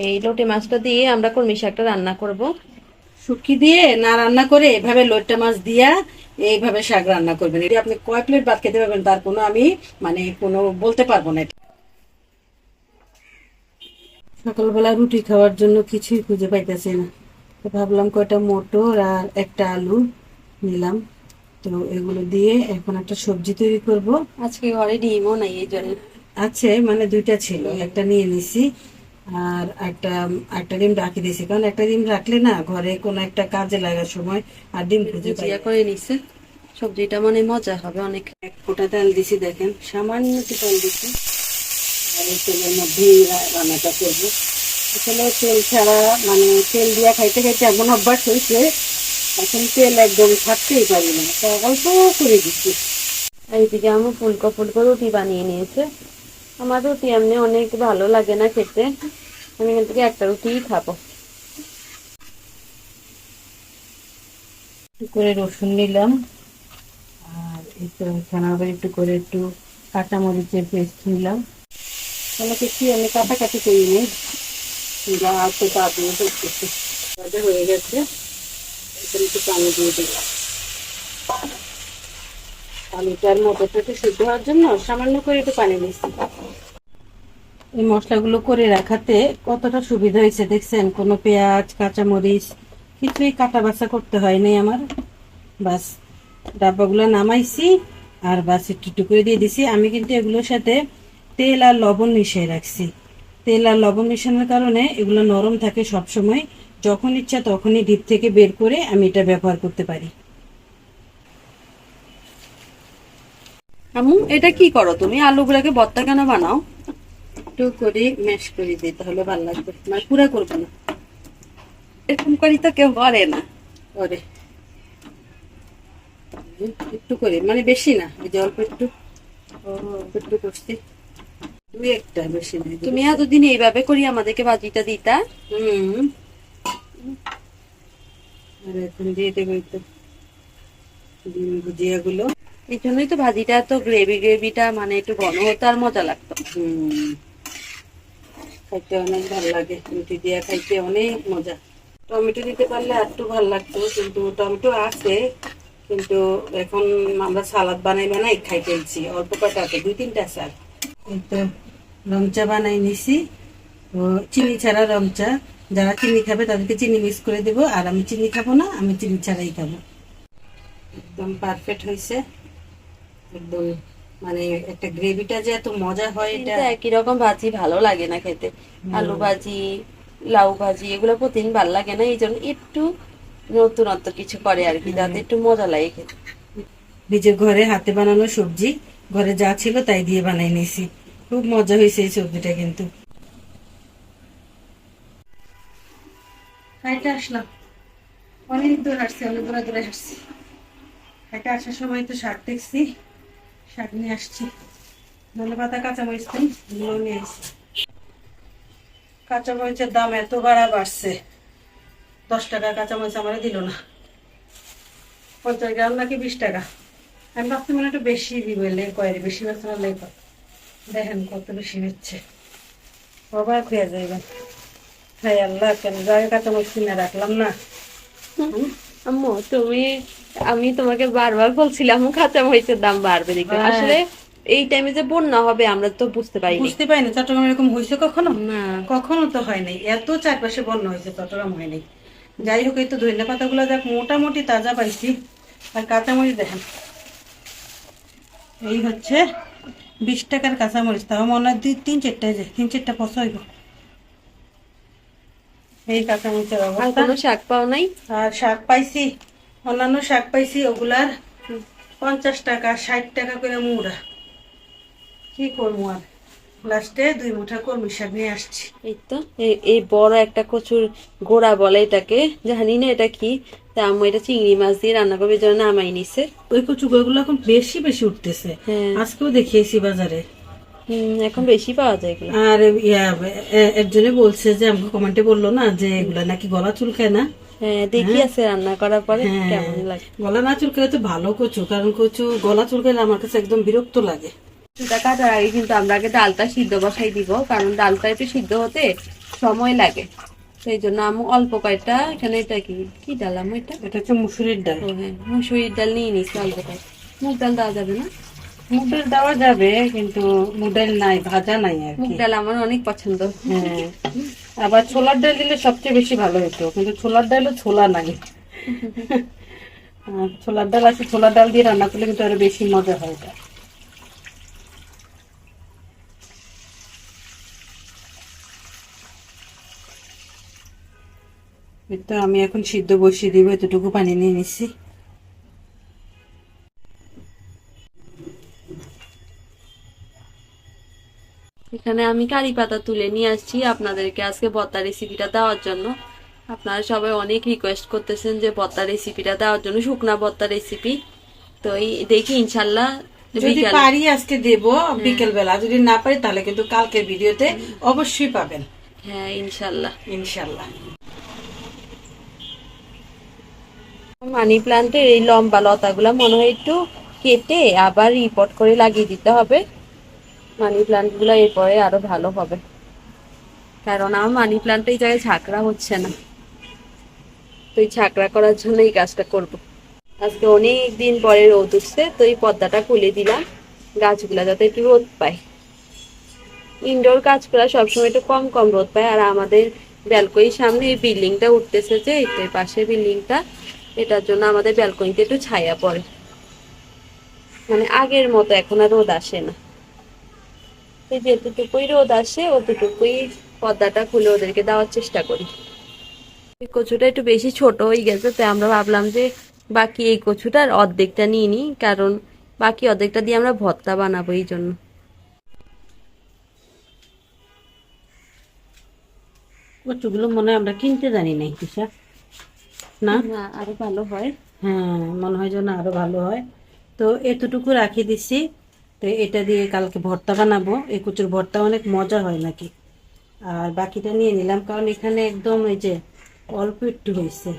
এই লোটে মাছটা দিয়ে আমরা কলমি শাকটা রান্না করব। শুকি দিয়ে না রান্না করে এভাবে লোট্টা মাছ দিয়া এইভাবে শাক রান্না করবেন। এটা আপনি কয় প্লেট ভাত খেতে পারবেন তার কোনো আমি কোনো বলতে পারবো না। সকালবেলা রুটি খাওয়ার জন্য কিছুই খুঁজে পাইতেছি না, তো ভাবলাম কয়টা মটর আর একটা আলু নিলাম। তো এগুলো দিয়ে এখন একটা সবজি তৈরি করব। আজকে ঘরে ডিমও নাই, এই জন্য আছে দুইটা ছিল, একটা নিয়ে নিছি আর একটা একটা ডিম রাখি দিয়েছি, কারণ একটা ডিম রাখলে না ঘরে কোনো একটা কাজে লাগার সময় আর ডিম খুঁজে পাই ভুজিয়া না। করে নিছে। সবজিটা মনে মজা হবে অনেক। এক ফোঁটা তেল দিছি, দেখেন সামান্য একটু তেল দিছি, আর এই তেলের মধ্যেই রান্নাটা করবো। আসলে তেল ছাড়া তেল দিয়া খাইতে খাইতে এমন অভ্যাস হয়েছে, এখন তেল একদম ছাড়তেই পারি না, তো অল্প করে দিচ্ছি। এইদিকে আমি ফুলকো ফুলকো রুটি বানিয়ে নিয়েছে। আমার রুটি এমনি অনেক ভালো লাগে না খেতে, আমি এখান থেকে একটা রুটিই খাবো। একটু করে রসুন নিলাম, আর একটু এখানে আবার একটু করে একটু কাঁচামরিচের পেস্ট নিলাম। অনেকে কি আমি কাটাকাটি করি নিই, যা আছে তা দিয়ে করতেছি। হয়ে গেছে, এখানে একটু পানি দিয়ে দিলাম। আলুটার মটরটা একটু সিদ্ধ হওয়ার জন্য সামান্য করে একটু পানি দিচ্ছি। এই মশলাগুলো করে রাখাতে কতটা সুবিধা হয়েছে দেখছেন, কোনো পেঁয়াজ কাঁচামরিচ কিছুই কাটা বাছা করতে হয়নি আমার। বাস ডাব্বাগুলো নামাইছি আর বাস একটু একটু করে দিয়ে দিছি। আমি কিন্তু এগুলোর সাথে তেল আর লবণ মিশিয়ে রাখছি। তেল আর লবণ মেশানোর কারণে এগুলো নরম থাকে সব সময়, যখন ইচ্ছা তখনই ডিপ থেকে বের করে আমি এটা ব্যবহার করতে পারি। আম্মু, এটা কি করো তুমি? আলুগুলাকে ভর্তা কেন বানাও? একটু করে ম্যাশ করে দিই, তাহলে ভালো লাগবে, পুরা করবো না। এরকম করি তো কেউ করে না। করে একটু করে, বেশি না, ওই যে অল্প একটু একটু করছি, দুই একটা, বেশি না। তুমি এতদিন এইভাবে করি আমাদেরকে ভাজিটা দিতা। আর এখন দিয়ে দেবো একটু ডিম ভুজিয়া গুলো। এই জন্যই তো ভাজিটা তো গ্রেভিটা একটু ঘন হতো আর মজা লাগতো। খাইতে অনেক ভালো লাগে, রুটি দিয়ে খাইতে অনেক মজা। টমেটো দিতে পারলে আর একটু ভালো লাগতো, কিন্তু টমেটো আছে, কিন্তু এখন আমরা সালাদ বানাই খাইতেছি অল্প কটা আছে, 2-3টা চাল। এই তো রংচা বানাই নিছি, তো চিনি ছাড়া রংচা। যারা চিনি খাবে তাদেরকে চিনি মিক্স করে দেবো, আর আমি চিনি খাবো না, আমি চিনি ছাড়াই খাবো। একদম পারফেক্ট হয়েছে, একদম একটা গ্রেভিটা যে এত মজা হয়, এটা একই রকম ভাজি ভালো লাগে না খেতে। আলু ভাজি, লাউ ভাজি এগুলো প্রতিদিন ভালো লাগে না, এই জন্য একটু নতুনত্ব কিছু করে আর কি, যাতে একটু মজা লাগে খেতে। নিজের ঘরে হাতে বানানো সবজি, ঘরে যা ছিল তাই দিয়ে বানাই নিয়েছি, খুব মজা হয়েছে এই সবজিটা। কিন্তু খাইতে আসলাম, অনেক দূর হাঁটছি, অনেক দূরে হাঁটছি। খাইতে আসার সময় তো শাক দেখছি, শাক নিয়ে আসছি। ধনে পাতা কাঁচামরিচ এগুলো নিয়ে আসছি। কাঁচামরিচের দাম এত বাড়ছে, 10 টাকা কাঁচামরিচ আমার দিল না, 50 গ্রাম নাকি 20 টাকা। আমি ভাবছি একটু বেশি দিবে, কয়ের বেশি বেতন লেখা, দেখেন কত বেশি নিচ্ছে, অবাক হয়ে যাইবেন। হাই আল্লাহ, কেন জায়গা কাঁচামরিচ কিনে রাখলাম না। আম্মু আমি তোমাকে বারবার বলছিলাম কাঁচা মরিচের দাম বাড়বে দেখবে, আসলে এই টাইমে যে বন্যা হবে আমরা তো বুঝতে পারিনি। চট্টগ্রাম এরকম হয়েছে কখনো? না, কখনো তো হয় নাই, এত চারপাশে বন্যা হয়েছে, চট্টগ্রাম হয় নাই। যাই হোক, এই তো ধনিয়া পাতাগুলো দেখ মোটামুটি তাজা পাইছি, আর কাঁচামরিচ দেখেন এই হচ্ছে 20 টাকার কাঁচামরিচ, তাও মনে হয় 2-3-4টা, যে 3-4টা পচা হইব। এই কাঁচামরিচের আর অবস্থা। কোনো শাক পাও নাই? আর শাক পাইছি, অন্যান্য শাক পাইছি, ওগুলার 50 টাকা 60 টাকা করে মুড়া। কি করবো আর, লাস্টে 2 মুঠা কলমি শাক নিয়ে আসছি। এই তো এই বড় একটা কচুর গোড়া বলে এটাকে, জানি না এটা কি, তা আম্মু এটা চিংড়ি মাছ দিয়ে রান্না করবে, জন্য নামাই নিছে। ওই কচু গুলো এখন বেশি বেশি উঠতেছে, আজকেও দেখিয়েছি বাজারে। এখন বেশি পাওয়া যায় এগুলো। আর একজনে বলছে যে, আমাকে কমেন্টে বললো না যে এগুলা নাকি গলা চুলকায় না। হ্যাঁ, দেখি আছে রান্না করার পরে কেমন লাগে। গলা না চুলকালে তো ভালো কচু, কারণ কচু গলা চুলকালে আমার কাছে একদম বিরক্ত লাগে। কচুটা কাটার আগে কিন্তু আমরা আগে ডালটা সিদ্ধ বসাই দিব, কারণ ডালটা একটু সিদ্ধ হতে সময় লাগে। সেই জন্য আমি অল্প কয়েকটা এখানে, এটা কি কি ডাল আমি এটা, এটা হচ্ছে মুসুরির ডাল। ও হ্যাঁ, মুসুরির ডাল নিয়ে নিচ্ছি অল্প কয়েক। মুগ ডাল দেওয়া যাবে না? মুগ ডাল দেওয়া যাবে, কিন্তু মুগ ডাল নাই, ভাজা নাই আর মুগ কি। ডাল আমার অনেক পছন্দ। হ্যাঁ, আবার ছোলার ডাল দিলে সবচেয়ে বেশি ভালো হতো, কিন্তু ছোলার ডালও ছোলা নাই। ছোলার ডাল আছে, ছোলার ডাল দিয়ে রান্না করলে কিন্তু আরো বেশি মজা হয় এটা। তো আমি এখন সিদ্ধ বসিয়ে দিব, এতটুকু পানি নিয়ে নিচ্ছি। এখানে আমি কারি পাতা তুলে নিয়ে আসছি আপনাদেরকে আজকে ভর্তা রেসিপিটা দেওয়ার জন্য। আপনারা সবাই অনেক রিকোয়েস্ট করতেছেন যে ভর্তা রেসিপিটা দেওয়ার জন্য, শুকনা ভর্তা রেসিপি। তো এই দেখি ইনশাল্লাহ যদি পারি আজকে দেব বিকেল বেলা, যদি না পারি তাহলে কিন্তু কালকের ভিডিওতে অবশ্যই পাবেন। হ্যাঁ ইনশাল্লাহ। ইনশাল্লাহ। মানি প্লান্টের এই লম্বা লতাগুলা মনে হয় একটু কেটে আবার রিপোর্ট করে লাগিয়ে দিতে হবে। মানি প্লান্ট গুলো এরপরে আরো ভালো হবে, কারণ আমার মানি প্লান্টে এই জায়গায় ঝাঁকড়া হচ্ছে না। তো এই ঝাঁকড়া করার জন্য এই কাজটা করব। আজকে অনেক দিন পরে রোদ উঠছে, তো এই পর্দাটা খুলে দিলাম গাছগুলা যাতে একটু রোদ পায়। ইনডোর গাছগুলা সবসময় একটু কম কম রোদ পায়। আর আমাদের ব্যালকনির সামনে এই বিল্ডিংটা উঠতেছে, যে এই পাশে বিল্ডিংটা, এটার জন্য আমাদের ব্যালকনিতে একটু ছায়া পড়ে, মানে আগের মতো এখন আর রোদ আসে না। এই যেটুকুই রোদ আসে অতটুকুই পর্দাটা খুলে ওদেরকে দেওয়ার চেষ্টা করি। এই কচুটা একটু বেশি ছোট হয়ে গেছে, তাই আমরা ভাবলাম যে বাকি এই কচুটার অর্ধেকটা নিয়ে নিই, কারণ বাকি অর্ধেকটা দিয়ে আমরা ভর্তা বানাবো এই জন্য। কচুগুলো মনে হয় আমরা কিনতে জানি নাই কিসা না, আরো ভালো হয়। হ্যাঁ মনে হয় যেন আরো ভালো হয়। তো এতটুকু রাখি দিছি, তো এটা দিয়ে কালকে ভর্তা বানাবো। এই কচুর ভর্তা অনেক মজা হয় নাকি। আর বাকিটা নিয়ে নিলাম, কারণ এখানে একদম ওই যে অল্প একটু হয়েছে,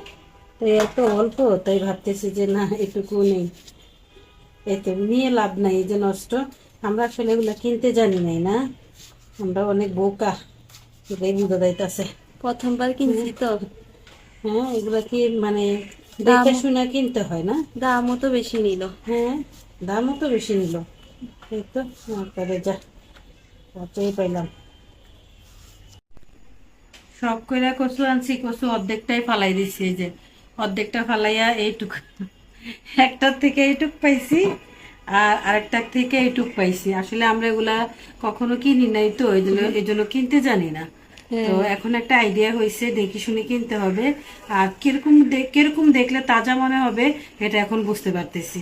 তো এত অল্প, তাই ভাবতেছি যে না এটুকু নেই, এতে নিয়ে লাভ নাই, এই যে নষ্ট। আমরা আসলে এগুলা কিনতে জানি নাই না, আমরা অনেক বোকা, এটাই বুঝা যাইতাছে। প্রথমবার কিনছি তো। হ্যাঁ, এগুলা কি মানে দেখে শুনে কিনতে হয় না। দামও তো বেশি নিল। হ্যাঁ, দামও তো বেশি নিল। এই তো করে যা কতই পাইলাম। সব কইরা কচু আনছি, কচু অর্ধেকটাই ফালাই দিছি, এই যে অর্ধেকটা ফালাইয়া এইটুক, একটার থেকে এইটুক পাইছি আর আরেকটার থেকে এইটুক পাইছি। আসলে আমরা এগুলা কখনো কিনি নাই, তো এই জন্য কিনতে জানি না। তো এখন একটা আইডিয়া হয়েছে, দেখি শুনে কিনতে হবে। আর কিরকম দেখলে তাজা মনে হবে এটা এখন বুঝতে পারতেছি।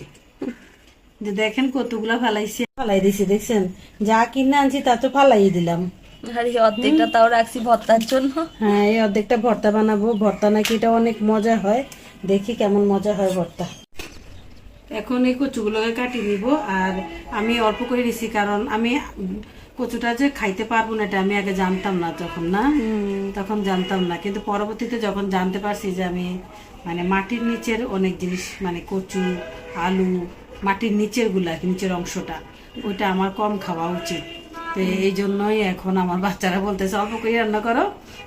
যে দেখেন কতগুলা ফালাই দিছি, দেখছেন যা কিনে আনছি তা তো ফালাই দিলাম। আর এই অর্ধেকটা তাও রাখছি ভর্তার জন্য। হ্যাঁ, এই অর্ধেকটা ভর্তা বানাবো। ভর্তা নাকি এটা অনেক মজা হয়, দেখি কেমন মজা হয় ভর্তা। এখন এই কচুগুলোকে কাটি নিব। আর আমি অল্প করে দিছি, কারণ আমি কচুটা যে খাইতে পারবো না এটা আমি আগে জানতাম না, তখন জানতাম না, কিন্তু পরবর্তীতে যখন জানতে পারছি যে আমি মানে মাটির নিচের অনেক জিনিস, মানে কচু, আলু, মাটির নিচের অংশটা, ওইটা আমার কম খাওয়া উচিত। তো এই জন্যই এখন আমার বাচ্চারা বলতেছে অল্প করে রান্না করো,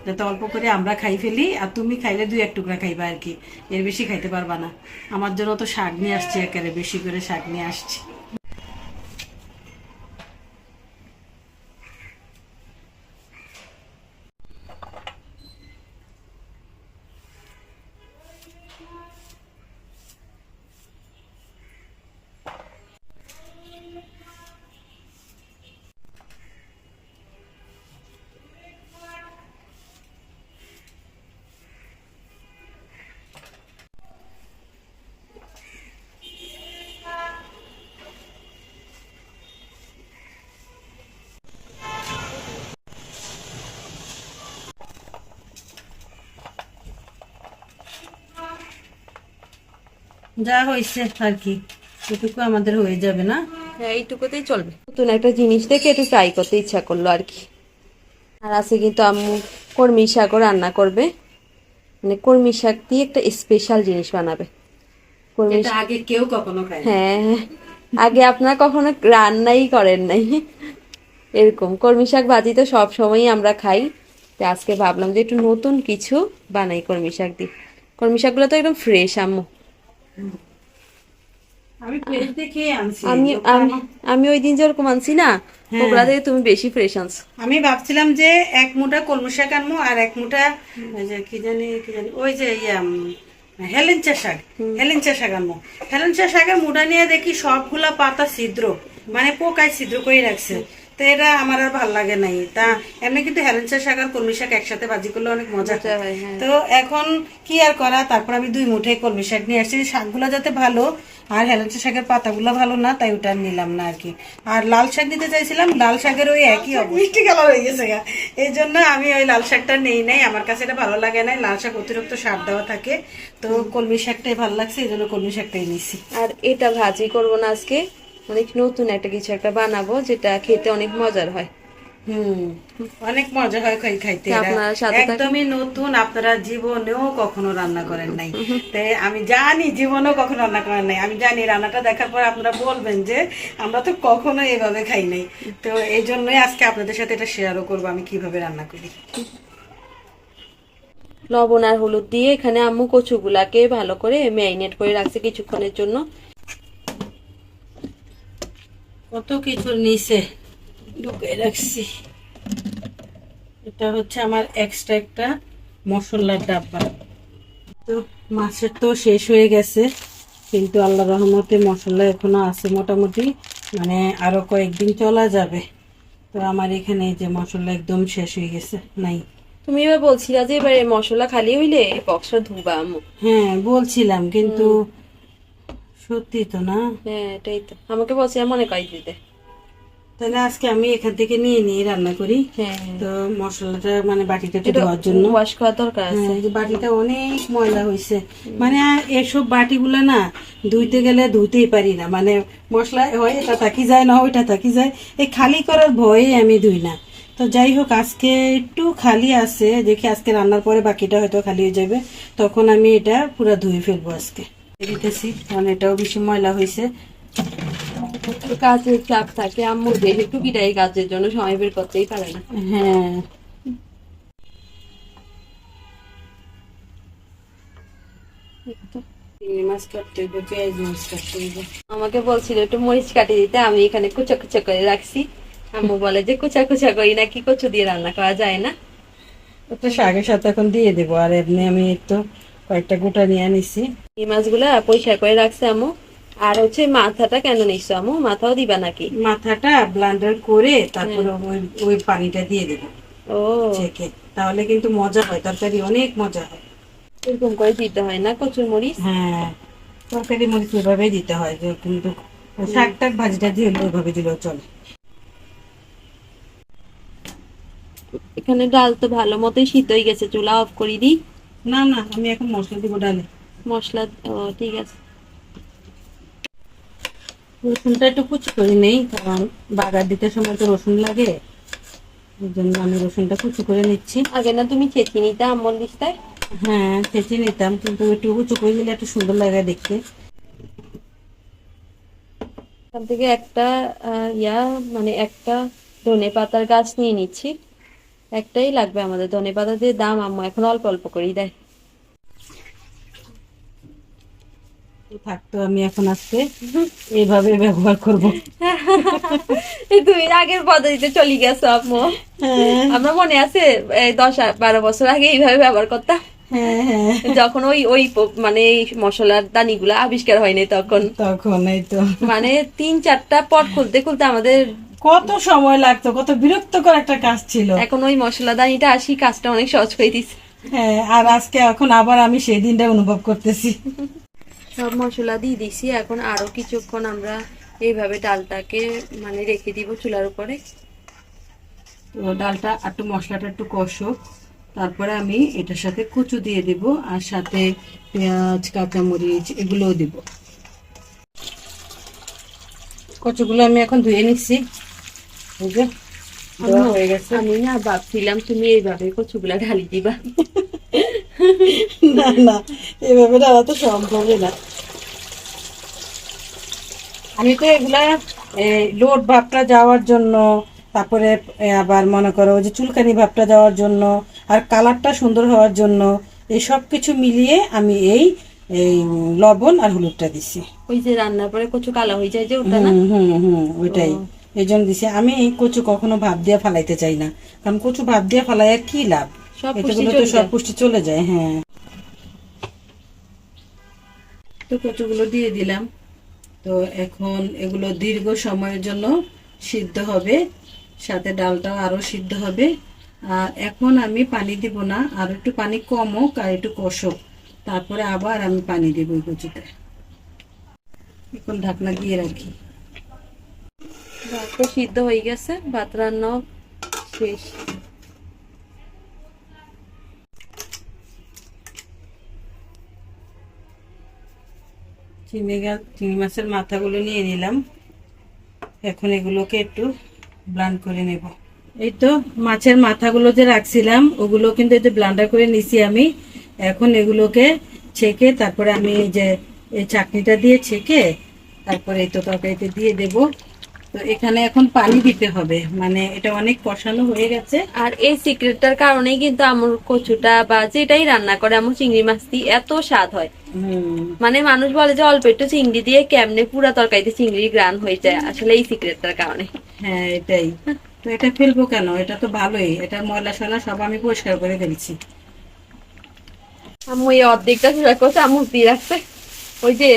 যাতে অল্প করে আমরা খাই ফেলি, আর তুমি খাইলে 2-1 টুকরা খাইবা আর কি, এর বেশি খাইতে পারবা না। আমার জন্য তো শাক নিয়ে আসছি, একেবারে বেশি করে শাক নিয়ে আসছি। যা হয়েছে আর কি, এটুকু আমাদের হয়ে যাবে না। হ্যাঁ এইটুকুতেই চলবে। নতুন একটা জিনিস দেখে একটু ট্রাই করতে ইচ্ছা করলো আর কি। আর আছে কিন্তু আম্মু কলমি শাকও রান্না করবে, মানে কলমি শাক দিয়ে একটা স্পেশাল জিনিস বানাবে। কলমি এটা আগে কেউ কখনো খায় না। হ্যাঁ, আগে আপনারা কখনো রান্নাই করেন নাই এরকম কলমি শাক ভাজি তো সব সময়ই আমরা খাই। তো আজকে ভাবলাম যে একটু নতুন কিছু বানাই কলমি শাক দিয়ে। কলমি শাকগুলো তো একদম ফ্রেশ আম্মু। আমি প্লেট দেখে আনছি আমি ওগুলো আমি আমি ওই দিন যেরকম আনছি না, হ্যাঁ। ওগুলা থেকে তুমি বেশি ফ্রেশ আনছো। আমি ভাবছিলাম যে এক মুঠা কলমি শাক আনবো আর এক মুঠা ওই যে কি জানি ওই যে হেলেঞ্চা শাক, হেলেঞ্চা শাক আনবো। হেলেঞ্চা শাকের মুঠা নিয়ে দেখি সবগুলা পাতা ছিদ্র, মানে পোকায় ছিদ্র করে রাখছে। তো এটা আমার আর ভালো লাগে নাই। তা এমনি কিন্তু হেলেঞ্চা শাক আর কলমি শাক একসাথে ভাজি করলে অনেক মজা মজা হয়। হয়, হ্যাঁ। তো এখন কি আর করা, তারপর আমি 2 মুঠে কলমি শাক নিয়ে আসছি। শাকগুলা যাতে ভালো আর হেলেঞ্চা শাকের পাতাগুলো ভালো না, তাই ওটা নিলাম না আর কি। আর লাল শাক নিতে চাইছিলাম, লাল শাকের ওই একই মিষ্টি কালার হয়ে গেছে গা, এই জন্য আমি ওই লাল শাকটা নেই নাই। আমার কাছে এটা ভালো লাগে না, লাল শাক অতিরিক্ত সার দেওয়া থাকে। তো কলমি শাকটাই ভালো লাগছে, এই জন্য কলমি শাকটাই নিছি। আর এটা ভাজি করব না আজকে, অনেক নতুন একটা কিছু একটা বানাবো যেটা খেতে অনেক মজার হয়। অনেক মজা হয় খাইতে। তো এটা আপনারা সাথে থাকুন। একদমই নতুন, আপনারা জীবনেও কখনো রান্না করেন নাই। তাই আমি জানি জীবনেও কখনো রান্না করেন নাই, আমি জানি রান্নাটা দেখার পর আপনারা বলবেন যে আমরা তো কখনো এভাবে খাই নাই। তো এই জন্যই আজকে আপনাদের সাথে এটা শেয়ারও করবো আমি কিভাবে রান্না করি। লবণ আর হলুদ দিয়ে এখানে আম্মু কচুগুলাকে ভালো করে ম্যারিনেট করে রাখছে কিছুক্ষণের জন্য। কত কিছু নিচে ঢুকে রাখছি। এটা হচ্ছে আমার এক্সট্রা একটা মশলার ডাব্বা। তো মাছের তো শেষ হয়ে গেছে, কিন্তু আল্লাহ রহমতে মশলা এখনো আছে মোটামুটি, মানে আরো কয়েকদিন চলা যাবে। তো আমার এখানে এই যে মশলা একদম শেষ হয়ে গেছে, নাই। তুমি এবার বলছিলা যে এবারে মশলা খালি হইলে বক্সটা ধুবা আম্মু। হ্যাঁ বলছিলাম, কিন্তু সত্যি তো না। হ্যাঁ এটাই তো আমাকে বলছিলাম মনে করাই দিতে। তাহলে আজকে আমি এখান থেকে নিয়ে নিয়ে রান্না করি। হ্যাঁ তো মশলাটা মানে বাটিটা একটু এটা ধোয়ার জন্য ওয়াশ করা দরকার আছে। হ্যাঁ, এই যে বাটিটা অনেক ময়লা হয়েছে। মানে আর এসব বাটিগুলা না ধুইতে গেলে ধুইতেই পারি না, মানে মশলা হয় এটা থাকি যায় না ওইটা থাকি যায়, এই খালি করার ভয়ে আমি ধুই না। তো যাই হোক আজকে একটু খালি আছে, দেখি আজকে রান্নার পরে বাকিটা হয়তো খালি হয়ে যাবে, তখন আমি এটা পুরো ধুয়ে ফেলবো আজকে। দিতেছি কারণ এটাও বেশি ময়লা হয়েছে। কাজের চাপ থাকে আম্মু, দেখে টুকিটাই কাজের জন্য সময় বের করতেই পারে না। হ্যাঁ চিংড়ি মাছ কাটতে হইব, পেঁয়াজ মাছ কাটতে হইব। আমাকে বলছিল একটু মরিচ কাটি দিতে, আমি এখানে কুচা কুচা করে রাখছি। আম্মু বলে যে কুচা কুচা করি নাকি কচু দিয়ে রান্না করা যায় না। ওটা শাকের সাথে এখন দিয়ে দেবো। আর এমনি আমি তো কয়েকটা গোটা নিয়ে নিছি। এই মাছগুলা পরিষ্কার করে রাখছে আম্মু। আর হচ্ছে মাথাটা কেন নিচ্ছ আম্মু, মাথাও দিবা নাকি? মাথাটা ব্লান্ডার করে তারপরে ওই ওই পানিটা দিয়ে দেবো ও ছেঁকে, তাহলে কিন্তু মজা হয়, তরকারি অনেক মজা হয়। এরকম করে দিতে হয় না কচুর মরিচ? হ্যাঁ তরকারি মরিচ ওইভাবেই দিতে হয়, যে কিন্তু শাক টাক ভাজিটা দিয়ে ওইভাবে দিলেও চলে। এখানে ডাল তো ভালো মতোই সিদ্ধ হয়ে গেছে, চুলা অফ করে দিই। না না আমি এখন মশলা দিব ডালে। মশলা, ও ঠিক আছে। রসুনটা একটু কুচি করে নেই, কারণ বাগার দিতে সময় তো রসুন লাগে, এই জন্য আমি রসুনটা কুচি করে নিচ্ছি। আগে না তুমি ছেঁচি নিতে আম্মুর লিস্তায়? হ্যাঁ চেঁচে নিতাম, কিন্তু একটু উঁচু করে দিলে একটু সুন্দর লাগে দেখতে। এখান থেকে একটা মানে একটা ধনে পাতার গাছ নিয়ে নিচ্ছি। একটাই লাগবে আমাদের, ধনে পাতা দিয়ে দাম আম্মু এখন অল্প অল্প করেই দেয়। থাকতো আমি এখন আজকে এইভাবে ব্যবহার করব। তুমি আগের পদ্ধতিতে চলে গেছো আম্মু। আমরা মনে আছে 10-12 বছর আগে এইভাবে ব্যবহার করতাম, হ্যাঁ হ্যাঁ যখন ওই ওই মানে এই মশলার দানিগুলা আবিষ্কার হয়নি তখন। তখন এই তো মানে 3-4টা পট খুলতে খুলতে আমাদের কত সময় লাগতো, কত বিরক্তকর একটা কাজ ছিল। এখন ওই মশলা দানিটা আসি কাজটা অনেক সহজ করে দিচ্ছে। হ্যাঁ আর আজকে এখন আবার আমি সেই দিনটা অনুভব করতেছি। সব মশলা দিয়ে দিছি, এখন আরো কিছুক্ষণ আমরা এইভাবে ডালটাকে মানে রেখে দিব চুলার উপরে। তো ডালটা একটু মশলাটা একটু কষো, তারপরে আমি এটার সাথে কচু দিয়ে দেব, আর সাথে পেঁয়াজ কাঁচামরিচ এগুলোও দিব। কচুগুলো আমি এখন ধুয়ে নিচ্ছি, এই যে ধোয়া হয়ে গেছে। আমি না ভাবছিলাম তুমি এইভাবে কচুগুলা ঢালি দিবা। না না এভাবে ডালা তো সম্ভবই না। আমি তো এগুলা লোড ভাবটা যাওয়ার জন্য, তারপরে আবার মনে করো যে চুলকানি ভাবটা যাওয়ার জন্য, আর কালারটা সুন্দর হওয়ার জন্য, এই সব কিছু মিলিয়ে আমি এই এই লবণ আর হলুদটা দিছি। ওই যে রান্নার পরে কচু কালো হয়ে যায় যে ওটা না? ওইটাই। এই জন্য দিছি। আমি এই কচু কখনো ভাপ দিয়ে ফালাইতে চাই না, কারণ কচু ভাপ দিয়ে ফালাইয়া কি লাভ, সব এটাগুলো তো সব পুষ্টি চলে যায়। হ্যাঁ, তো কচুগুলো দিয়ে দিলাম। তো এখন এগুলো দীর্ঘ সময়ের জন্য সিদ্ধ হবে, সাথে ডালটাও আরো সিদ্ধ হবে। আর এখন আমি পানি দিব না, আর একটু পানি কম হোক আর একটু কষক, তারপরে আবার আমি পানি দিব এই কচুতে। এখন ঢাকনা দিয়ে রাখি। ভাত তো সিদ্ধ হয়ে গেছে, ভাত রান্না শেষ। চিংড়ি মাছের মাথাগুলো নিয়ে নিলাম, এখন এগুলোকে একটু ব্লান্ড করে নেব। এই তো মাছের মাথাগুলো যে রাখছিলাম ওগুলো কিন্তু এই যে ব্লান্ডার করে নিছি আমি। এখন এগুলোকে ছেঁকে তারপরে আমি এই যে এই চাটনিটা দিয়ে ছেঁকে তারপরে এই তো তরকারিতে দিয়ে দেব। তো এখানে এখন পানি দিতে হবে, মানে এটা অনেক কষানো হয়ে গেছে। আর এই সিক্রেটটার কারণেই কিন্তু আমার কচুটা বা যেটাই রান্না করে আমার চিংড়ি মাছ দিয়ে এত স্বাদ হয়। মানে মানুষ বলে যে অল্প একটু চিংড়ি দিয়ে কেমনে পুরা তরকারিতে চিংড়ির গ্রান হয়ে যায়, আসলে এই সিক্রেটটার কারণে। হ্যাঁ এটাই তো। এটা ফেলবো কেন, এটা তো ভালোই, এটা ময়লা সয়লা সব আমি পরিষ্কার করে ফেলছি। আম্মু এই অর্ধেকটা সোজা করছে, আম্মু দিয়ে রাখছে ওই যে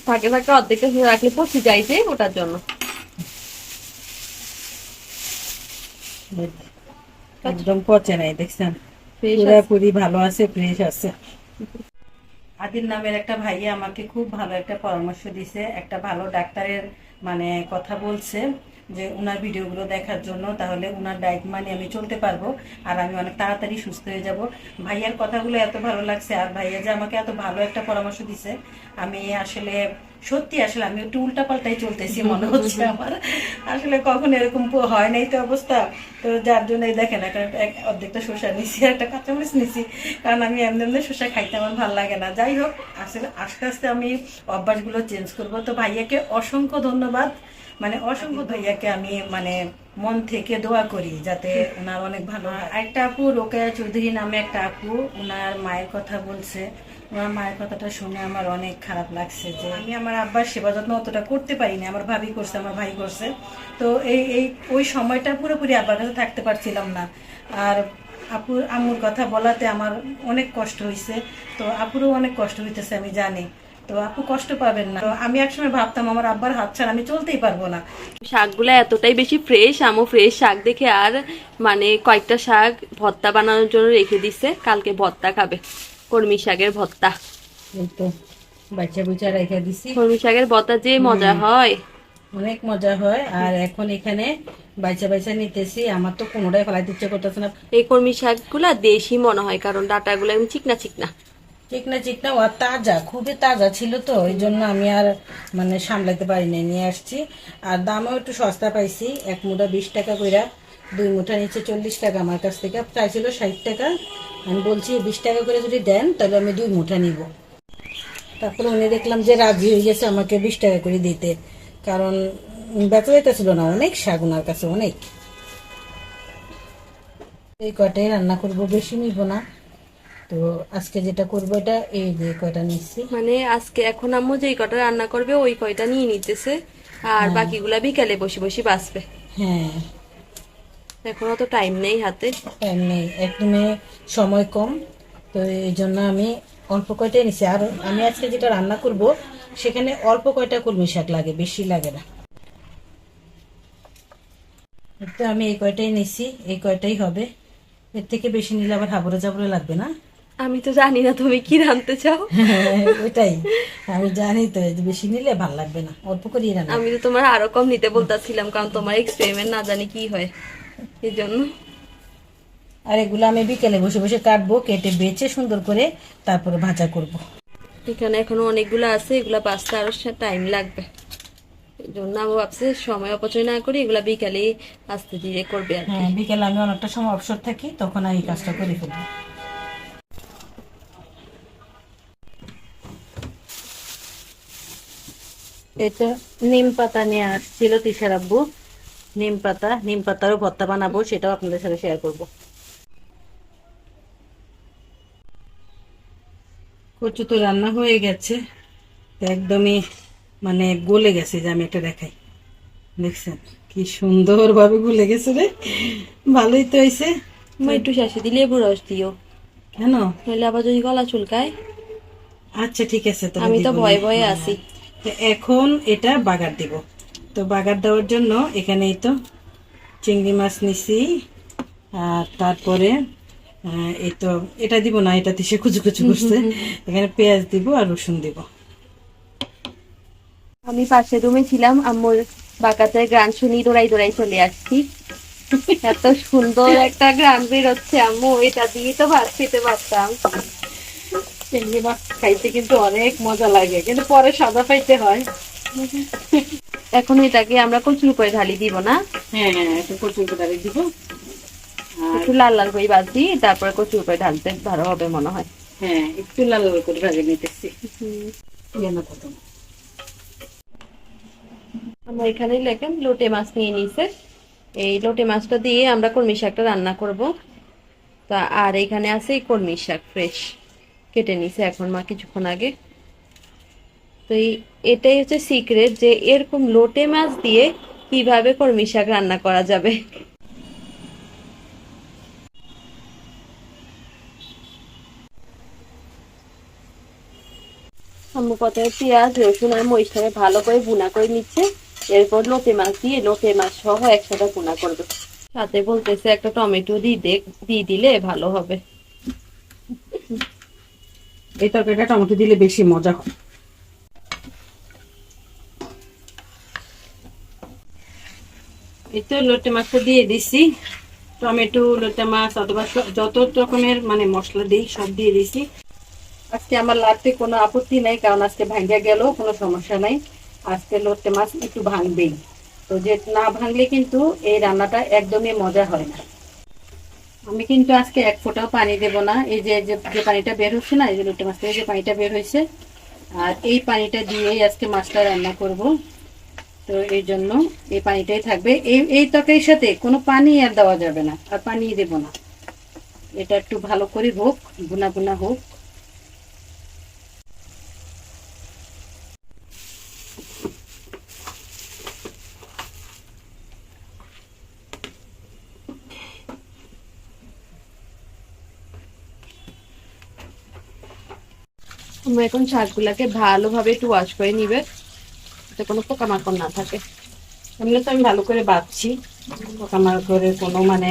ফাঁকে ফাঁকে অর্ধেকটা সোজা রাখলে পচে যায় যে ওটার জন্য। একদম পচে নাই, দেখছেন Fresh পুরোপুরি ভালো আছে, ফ্রেশ আছে। আদিল নামের একটা ভাইয়া আমাকে খুব ভালো একটা পরামর্শ দিছে, একটা ভালো ডাক্তারের মানে কথা বলছে যে উনার ভিডিওগুলো দেখার জন্য, তাহলে উনার ডায়েট মানে আমি চলতে পারবো আর আমি অনেক তাড়াতাড়ি সুস্থ হয়ে যাব। ভাইয়ার কথাগুলো এত ভালো লাগছে, আর ভাইয়া যে আমাকে এত ভালো একটা পরামর্শ দিছে, আমি আসলে সত্যি আসলে আমি একটু উল্টাপাল্টাই চলতেছি মনে হচ্ছে আমার। আসলে কখন এরকম হয় নাই তো অবস্থা। তো যার জন্য দেখেন একটা অর্ধেকটা শসা নিছি, একটা কাঁচামরিচ নিছি, কারণ আমি এমনি এমনি শসা খাইতে আমার ভালো লাগে না। যাই হোক, আসলে আস্তে আস্তে আমি অভ্যাসগুলো চেঞ্জ করব। তো ভাইয়াকে অসংখ্য ধন্যবাদ, মানে অসংখ্য ভাইয়াকে আমি মানে মন থেকে দোয়া করি যাতে ওনার অনেক ভালো হয়। একটা আপু রোকেয়া চৌধুরী নামে একটা আপু ওনার মায়ের কথা বলছে। ওনার মায়ের কথাটা শুনে আমার অনেক খারাপ লাগছে যে আমি আমার আব্বার সেবা যত্ন অতটা করতে পারিনি, আমার ভাবি করছে, আমার ভাই করছে। তো এই এই ওই সময়টা পুরোপুরি আব্বার কাছে থাকতে পারছিলাম না। আর আপুর আম্মুর কথা বলাতে আমার অনেক কষ্ট হয়েছে। তো আপুরও অনেক কষ্ট হইতেছে আমি জানি। তো আপু কষ্ট পাবেন না। তো আমি একসময় ভাবতাম আমার আব্বার হাত ছাড়া আমি চলতেই পারবো না। শাকগুলা এতটাই বেশি ফ্রেশ, আমু ফ্রেশ শাক দেখে আর মানে কয়েকটা শাক ভর্তা বানানোর জন্য রেখে দিছে, কালকে ভর্তা খাবে, কলমি শাকের ভর্তা। এই তো বাচ্চা বুচা রেখে দিছি। কলমি শাকের ভর্তা যে মজা হয়, অনেক মজা হয়। আর এখন এখানে বাইচা বাইচা নিতেছি, আমার তো কোনোটাই ফেলাইতে ইচ্ছে করতেছে না। এই কলমি শাকগুলা দেশি মনে হয়, কারণ ডাটাগুলো এমন চিকনা চিকনা। চিকনা চিকনা আর তাজা, খুবই তাজা ছিল, তো এই জন্য আমি আর মানে সামলাতে পারিনি, নিয়ে আসছি। আর দামও একটু সস্তা পাইছি, এক মুঠা 20 টাকা কইরা, 2 মুঠা নিচে 40 টাকা। আমার কাছ থেকে চাইছিল 60 টাকা, আমি বলছি 20 টাকা করে যদি দেন তাহলে আমি 2 মুঠা নিব। তারপরে উনি দেখলাম যে রাজি হয়ে গেছে আমাকে 20 টাকা করে দিতে, কারণ বেচা যাইতেছিল না, অনেক শাক ওনার কাছে অনেক। এই কয়টাই রান্না করব, বেশি নিব না। তো আজকে যেটা করবো এটা এই যে কয়টা নিচ্ছি। মানে আজকে এখন আম্মু যেই কটা রান্না করবে ওই কয়টা নিয়ে নিতেছে, আর বাকিগুলা বিকালে বসে বসে বাঁচবে। হ্যাঁ, এখন অত টাইম নেই হাতে, টাইম নেই, একদমই সময় কম। তো এই জন্য আমি অল্প কয়টাই নিচ্ছি। আর আমি আজকে যেটা রান্না করব সেখানে অল্প কয়টা কলমি শাক লাগে, বেশি লাগে না। তো আমি এই কয়টাই নিচ্ছি, এই কয়টাই হবে। এর থেকে বেশি নিলে আবার হাবড়ে জাবড়ে লাগবে না। আমি তো জানি না তুমি কি রাঁধতে চাও। ওইটাই আমি জানি, তো বেশি নিলে ভালো লাগবে না, অল্প করেই রান্না। আমি তো তোমার আরো কম নিতে বলতেছিলাম, কারণ তোমার এক্সপেরিমেন্ট না জানি কি হয় এই জন্য। আর এগুলো আমি বিকেলে বসে বসে কাটবো, কেটে বেছে সুন্দর করে তারপরে ভাজা করব। এখানে এখনো অনেকগুলো আছে, এগুলা বাঁচতে আরো টাইম লাগবে, এই জন্য আমি ভাবছি সময় অপচয় না করি, এগুলা বিকালে আস্তে ধীরে করবে আর কি। হ্যাঁ, বিকেলে আমি অনেকটা সময় অবসর থাকি, তখন আমি এই কাজটা করে ফেলবো। এটা নিম পাতা নিয়ে আসছিল তিশার আব্বু। নিম পাতারও ভর্তা বানাবো, সেটাও আপনাদের সাথে শেয়ার করব। কচু তো রান্না হয়ে গেছে, তো একদমই মানে গলে গেছে, যে আমি একটা দেখাই, দেখছেন কি সুন্দর ভাবে গলে গেছে রে। ভালোই তো হয়েছে। আমি একটু শেষে দিলে লেবু রস দিও, কেন? নইলে আবার যদি গলা চুলকায়। আচ্ছা ঠিক আছে, তবে আমি তো দিব ভয়ে নে। ভয়ে হ্যাঁ। আছি। তো এখন এটা বাগার দিব। তো বাগার দেওয়ার জন্য এখানেই তো চিংড়ি মাছ নিছি, আর তারপরে এই তো এটা দিব না, এটা সে কুচু কুচু করছে। এখানে পেঁয়াজ দিব আর রসুন দিব। আমি পাশের রুমে ছিলাম, আম্মুর বাঁকাতের গান শুনি দৌড়াই দৌড়াই চলে আসছি। এত সুন্দর একটা গান বেরোচ্ছে আম্মু, এটা দিয়ে তো ভাত খেতে পারতাম। চিংড়ি মাছ খাইতে কিন্তু অনেক মজা লাগে, কিন্তু পরে সাদা পাইতে হয়। এখন এটাকে আমরা কচুর করে ঢালি দিব না? হ্যাঁ হ্যাঁ, একটু কচুর ডালি দিব। আর একটু লাল লাল করে ভাজি, তারপরে কচুর করে ঢালতে ভালো হবে মনে হয়। হ্যাঁ, একটু লাল লাল করে ভাজে নিতেছি। আমরা এখানে লেখেন লোটে মাছ নিয়ে নিছে, এই লোটে মাছটা দিয়ে আমরা কলমি শাকটা রান্না করব। তা আর এখানে আছে এই কলমি শাক ফ্রেশ কেটে নিছে এখন মা কিছুক্ষণ আগে। তো এটাই হচ্ছে সিক্রেট, যে এরকম লোটে মাছ দিয়ে কিভাবে কলমি শাক রান্না করা যাবে। আম্মু প্রথমে পেঁয়াজ রসুন আর মরিচটাকে ভালো করে ভুনা করে নিচ্ছে, এরপর লোটে মাছ দিয়ে লোটে মাছ সহ একসাথে ভুনা করবে। সাথে বলতেছে একটা টমেটো দিয়ে দিলে ভালো হবে। এই তরকারিটা টমেটো দিলে বেশি মজা হয়। এই তো লোটে মাছটা দিয়ে দিছি, টমেটো লোটে মাছ অথবা যত রকমের মানে মশলা দিই সব দিয়ে দিছি। আজকে আমার লাগতে কোনো আপত্তি নাই, কারণ আজকে ভাঙ্গা গেল কোনো সমস্যা নাই। আজকে লোটে মাছ একটু ভাঙবেই, তো যে না ভাঙলে কিন্তু এই রান্নাটা একদমই মজা হয় না। আমি কিন্তু আজকে এক ফোঁটাও পানি দেব না। এই যে যে যে পানিটা বের হচ্ছে না, এই যে লোটে মাছ থেকে যে পানিটা বের হয়েছে, আর এই পানিটা দিয়েই আজকে মাছটা রান্না করব। তো এই জন্য এই পানিটাই থাকবে। এই তরকারির সাথে কোনো পানি আর দেওয়া যাবে না, আর পানি দেব না। এটা একটু ভালো করে হোক, বুনা বুনা হোক। আমরা এখন শাকগুলাকে ভালোভাবে একটু ওয়াশ করে নিবে, যাতে কোনো পোকামাকড় না থাকে। এমনি তো আমি ভালো করে বাঁধছি, আমার করে কোনো মানে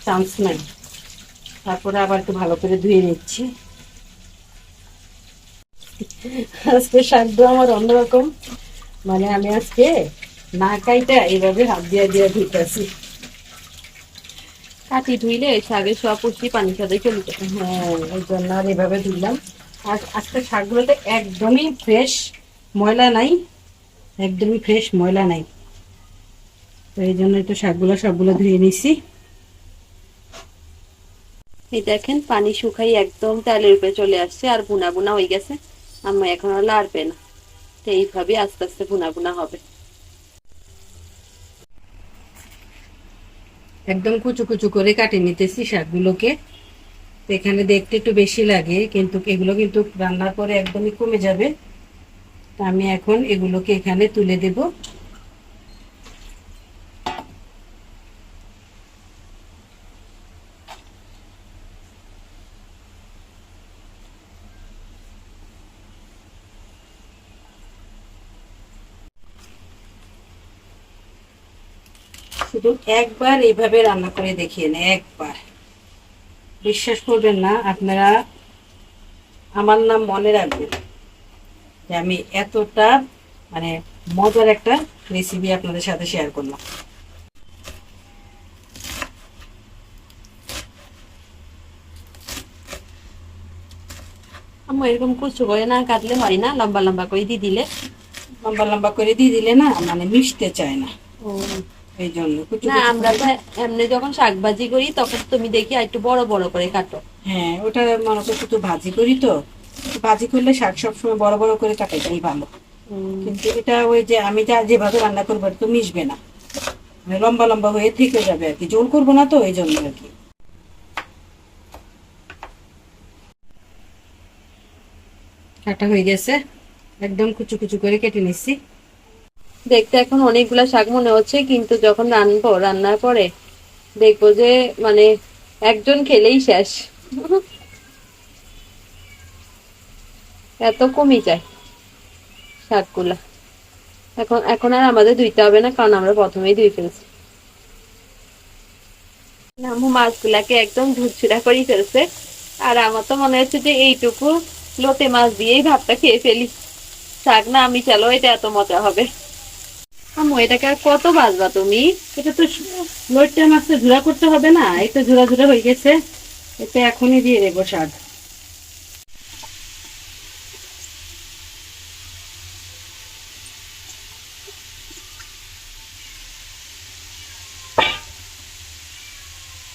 চান্স নাই। তারপরে আবার একটু ভালো করে ধুয়ে নিচ্ছি। আজকে শাকটা আমার অন্যরকম, মানে আমি আজকে না কাইটা এইভাবে হাত দিয়ে দিয়ে ধুইতেছি। কাটি ধুইলে শাকের সব পুষ্টি পানির সাথে চলে যায়। হ্যাঁ, ওই জন্য আর এইভাবে ধুইলাম। আর আজকে শাকগুলোতে একদমই ফ্রেশ, ময়লা নাই, একদমই ফ্রেশ ময়লা নাই। তো এই জন্য একটু শাকগুলো সবগুলো ধুয়ে নিছি। এই দেখেন পানি শুকাই একদম তেলের উপরে চলে আসছে, আর বুনা বুনা হয়ে গেছে। আমরা এখন আর লাড়বে না, তো এইভাবে আস্তে আস্তে বুনা বুনা হবে। একদম কুচু কুচু করে কাটিয়ে নিতেছি শাকগুলোকে। তো এখানে দেখতে একটু বেশি লাগে, কিন্তু এগুলো কিন্তু রান্নার পরে একদমই কমে যাবে। তো আমি এখন এগুলোকে এখানে তুলে দেব। শুধু একবার এইভাবে রান্না করে দেখিয়ে নেয়, একবার। বিশ্বাস করবেন না আপনারা, আমার নাম মনে রাখবেন যে আমি এতটা মানে মজার একটা রেসিপি আপনাদের সাথে শেয়ার করলাম। আমরা এরকম কুচু করে না কাটলে হয় না, লম্বা লম্বা করে দিয়ে দিলে। লম্বা লম্বা করে দিয়ে দিলে না মানে মিশতে চায় না, ও এই জন্য কুচু না, কুচু আমরা করে। তো এমনি যখন শাক ভাজি করি তখন তুমি দেখি একটু বড় বড় করে কাটো। হ্যাঁ, ওটা মনে করো শুধু ভাজি করি, তো ভাজি করলে শাক সবসময় বড় বড় করে কাটাইটাই ভালো। কিন্তু এটা ওই যে আমি যা যেভাবে রান্না করবো এটা তো মিশবে না, মানে লম্বা লম্বা হয়ে থেকে যাবে আর কি, জোল করবো না তো এই জন্য আর কি। কাটা হয়ে গেছে, একদম কুচু কুচু করে কেটে নিচ্ছি। দেখতে এখন অনেকগুলা শাক মনে হচ্ছে, কিন্তু যখন রান্নাবো, রান্নার পরে দেখবো যে মানে একজন খেলেই শেষ। এত কমই যায় শাকগুলা। এখন এখন আর আমাদের ধুইতে হবে না, কারণ আমরা প্রথমেই ধুই ফেলছি। আম্মু মাছগুলাকে একদম ঝুরঝুরা করে ফেলছে, আর আমার তো মনে হচ্ছে যে এইটুকু লোটে মাছ দিয়েই ভাতটা খেয়ে ফেলি। শাক না আমি, চলো এটা এত মজা হবে। আম্মু এটাকে আর কত বাজবা তুমি? এটা তো লইট্টা মাছটা ঝুরা করতে হবে না, এই তো ঝুরা ঝুরা হয়ে গেছে, এটা এখনই দিয়ে দেবো শাক।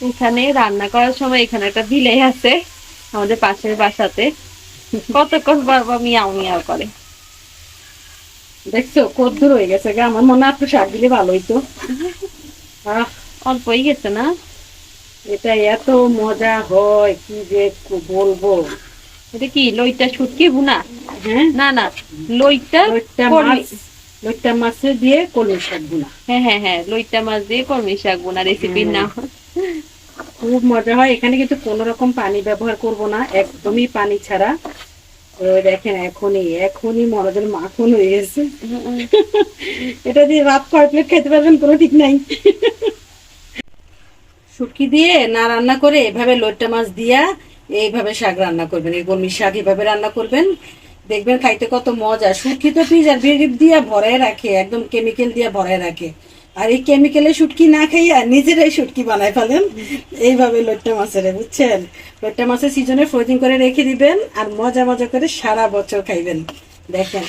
এখানে রান্না করার সময় এখানে একটা বিলাই আছে আমাদের পাশের বাসাতে, কতক্ষণ বারবার মিয়াও মিয়াও করে। দেখছো কদ্দুর হয়ে গেছে গা, আমার মনে হয় একটু শাক দিলে ভালো হইতো। আহ, অল্পই গেছে না? এটা এত মজা হয় কি যে বলবো। এটা কি লইটা শুটকি ভুনা? হ্যাঁ, না না, লইটা লইট্টা কর্মী। মাছ, লইট্টা মাছে দিয়ে কলমি শাক ভুনা। হ্যাঁ হ্যাঁ হ্যাঁ, লইটা মাছ দিয়ে কর্মী শাক ভুনা রেসিপির নাম। খুব মজা হয়। এখানে কিন্তু কোনো রকম পানি ব্যবহার করব না, একদমই পানি ছাড়া। ওই দেখেন এখনই এখনই মরদের মাখন হয়ে গেছে। এটা দিয়ে ভাত কয় প্লেট খেতে পারবেন কোনো ঠিক নাই। শুটকি দিয়ে না রান্না করে এভাবে লইট্টা মাছ দিয়া এইভাবে শাক রান্না করবেন, এই কলমি শাক এভাবে রান্না করবেন, দেখবেন খাইতে কত মজা। শুটকি তো প্রিজারভেটিভ দিয়া ভরায় রাখে, একদম কেমিক্যাল দিয়া ভরায় রাখে, আর এই কেমিক্যালে শুটকি না খাইয়া নিজেরাই শুটকি বানায় ফেলেন এইভাবে লইট্টা মাছের, বুঝছেন? লইট্টা মাছের সিজনে ফ্রোজিং করে রেখে দিবেন আর মজা মজা করে সারা বছর খাইবেন। দেখেন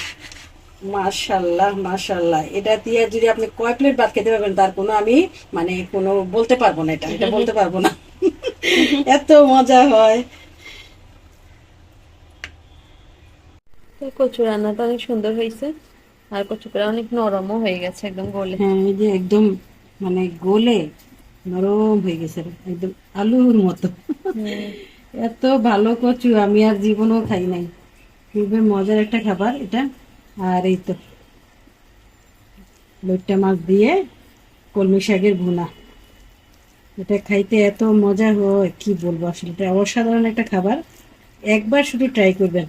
মাশাল্লাহ মাশাল্লাহ, এটা দিয়ে যদি আপনি কয় প্লেট ভাত খেতে পারবেন তার কোনো আমি মানে কোনো বলতে পারবো না, এটা এটা বলতে পারবো না। এত মজা হয়। কচু রান্নাটা অনেক সুন্দর হয়েছে, আর কচুটা অনেক নরমও হয়ে গেছে একদম গলে। হ্যাঁ, এই যে একদম মানে গলে নরম হয়ে গেছে, একদম আলুর মতো। এত ভালো কচু আমি আর জীবনেও খাই নাই, খুবই মজার একটা খাবার এটা। আর এই তো লইট্টা মাছ দিয়ে কলমি শাকের ভুনা, এটা খাইতে এত মজা হয় কি বলবো, আসলে এটা অসাধারণ একটা খাবার। একবার শুধু ট্রাই করবেন,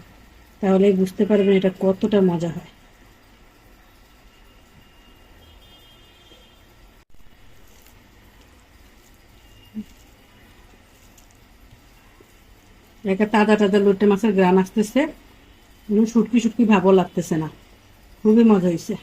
তাহলে বুঝতে পারবেন এটা কতটা মজা হয়। একটা তাজা তাজা লোটে মাছের গ্রান আসতেছে, শুটকি শুটকি ভাবও লাগতেছে না, খুবই মজা হয়েছে।